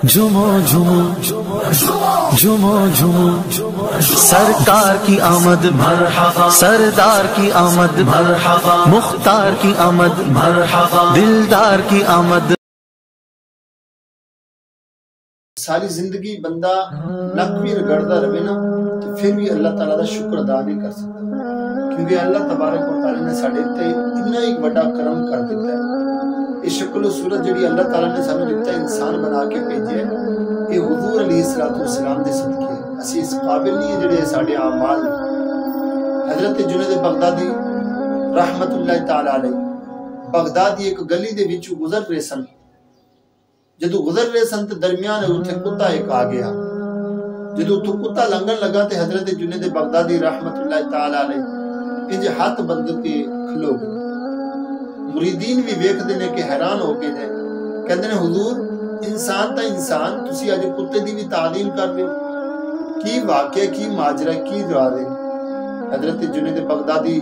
جھومو جھومو جھومو جھومو سرکار کی آمد مرحبا، سردار کی آمد مرحبا، مختار کی آمد مرحبا، دلدار کی آمد۔ ساری زندگی بندہ نک بھی رگڑتا رہے نا تو پھر بھی اللہ تعالیٰ دا شکر ادا نہیں کر سکتا، کیونکہ اللہ تبارک و تعالیٰ نے ساڈے تے اتنا ایک بڑا کرم کر دیتا ہے۔ یہ شکل و صورت جڑی اللہ تعالیٰ نے سانو دیتا ہے، انسان بنا کے بھیجے، یہ حضور علیہ السلام دے صدقے ہے۔ اسی اس قابل نہیں ہے جڑے ساڈے اعمال نے۔ حضرت جنید بغدادی رحمت اللہ تعالیٰ علیہ بغداد ایک گلی دے وچوں گزر رہے سن، جدو گزر رہے سن تے درمیان اتنے کتا ایک آ گیا۔ جدو تو کتا لنگن لگا تے حضرت جنید بغدادی رحمت اللہ تعالیٰ علیہ انج ہاتھ بند کے کھلو گئے۔ مریدین بھی ویکھ دینے کہ حیران ہو کے جائے، کہندے نے حضور انسان تا انسان، تسی اج کتے دی بھی تعظیم کر رہے ہو، کی واقعہ کی ماجرا کی راز ہے؟ حضرت جنید بغدادی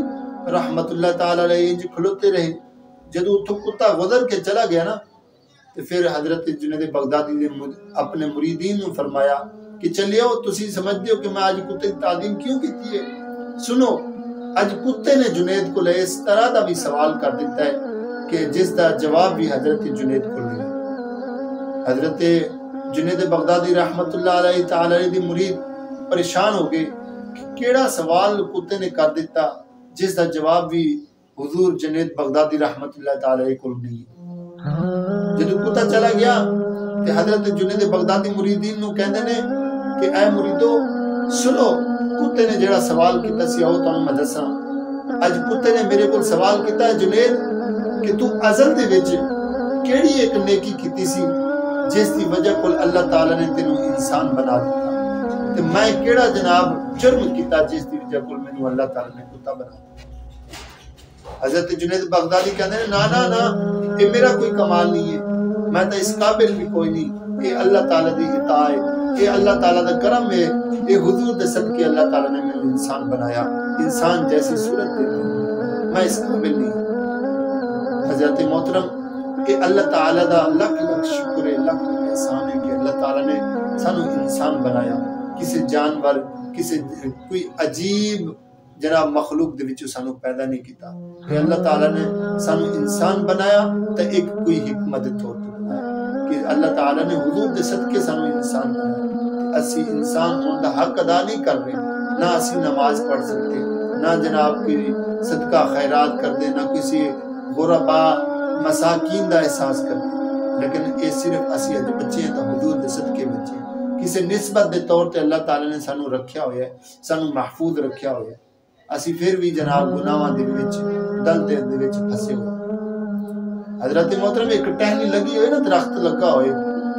رحمت اللہ تعالیٰ علیہ انج کھلوتے رہے۔ جدو تو کتا گزر کے چلا گیا نا تو پھر حضرت جنید بغدادی نے اپنے مریدین نے فرمایا کہ چلیو، تسی سمجھتے ہو کہ میں آج کتے کی تعظیم کیوں کیتی ہے؟ سنو، آج کتے نے جنید کو لے اس طرح دا بھی سوال کر دیتا ہے کہ جس دا جواب بھی حضرت جنید کو لے۔ حضرت جنید بغدادی رحمت اللہ علیہ تعالیٰ دی مرید پریشان ہو گئے کہ کیڑا سوال کتے نے کر دیتا جس دا جواب بھی حضور جنید بغدادی رحمت اللہ تعالیٰ کو نہیں۔ جدو کتا چلا گیا تے حضرت جنید بغدادی مریدین نو کہندے نے کہ اے مریدو سنو، کتے نے جڑا سوال کیتا سی آؤ تانوں میں دساں۔ اج کتے نے میرے کول سوال کیتا ہے جنید کہ تو ازل دے وچ کیڑی ایک نیکی کیتی سی جس دی وجہ کول اللہ تعالیٰ نے تینوں انسان بنا دیتا، تے میں کیڑا جناب جرم کیتا جس دی وجہ کول مینوں اللہ تعالیٰ نے کتا بنا دیتا۔ حضرت جنید بغدادی کہندے نے نا نا نا، یہ میرا کوئی کمال نہیں ہے، میں تو اس قابل بھی کوئی نہیں، یہ اللہ تعالیٰ دی عطا ہے، یہ اللہ تعالیٰ دا کرم ہے، یہ حضور دے صدقے اللہ تعالیٰ نے میں انسان بنایا، انسان جیسی صورت دے دی، میں اس قابل نہیں۔ حضرت محترم، یہ اللہ تعالیٰ دا لکھ لکھ شکر ہے، لکھ لکھ احسان ہے کہ اللہ تعالیٰ نے سانو انسان بنایا، کسی جانور کسی کوئی عجیب جناب مخلوق دے وچوں سانو پیدا نہیں کیتا، کہ اللہ تعالیٰ نے سانو انسان بنایا تو ایک کوئی حکمت طور تے بنایا کہ اللہ تعالیٰ نے حضور دے صدقے سانو انسان بنایا۔ اسی انسان ہون دا حق ادا نہیں کر رہے، نہ اسی نماز پڑھ سکتے، نہ جناب کی صدقہ خیرات کر دے، نہ کسی غربا مساکین دا احساس کر دے، لیکن یہ صرف اسی اج بچے ہیں تو حضور دے صدقے بچے ہیں، کسی نسبت دے طور تے اللہ تعالیٰ نے سانو رکھیا ہویا ہے، سانو محفوظ رکھیا ہویا ہے، اسی پھر بھی جناب گناہاں دے وچ دل دے وچ پھسے ہوئے۔ حضرت محترم، ایک ٹہنی لگی ہوئے نا، درخت لگا ہوئے،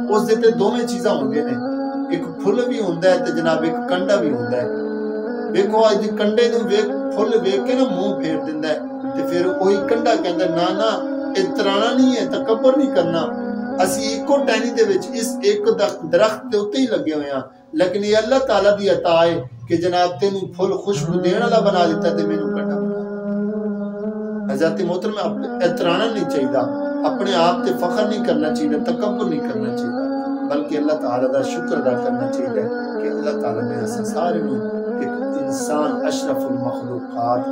اس دے تے دوویں چیزاں ہوندے نے، ایک پھل بھی ہوندا ہے تے جناب ایک کنڈا بھی ہوندا ہے۔ ویکھو اج کنڈے نوں ویکھ پھل ویکھ کے نا منہ پھیر دیندا ہے تے پھر وہی کنڈا کہندا نا نا اترانا نہیں ہے، تکبر نہیں کرنا، اسی ایکو ٹہنی دے وچ اس ایک درخت دے اوتے ہی لگے ہوئے ہیں، لیکن یہ اللہ تعالیٰ دی عطا ہے کہ جناب تینوں پھل خوشبو دین والا بنا دیتا تے مینوں کنڈا بنا۔ حضرت محترم، اترانا نہیں چاہیے، اپنے آپ تے فخر نہیں کرنا چاہیے، تکبر نہیں کرنا چاہیے، بلکہ اللہ تعالیٰ دا شکر ادا کرنا چاہیے کہ اللہ تعالیٰ نے ایسا سارے ایک انسان اشرف المخلوقات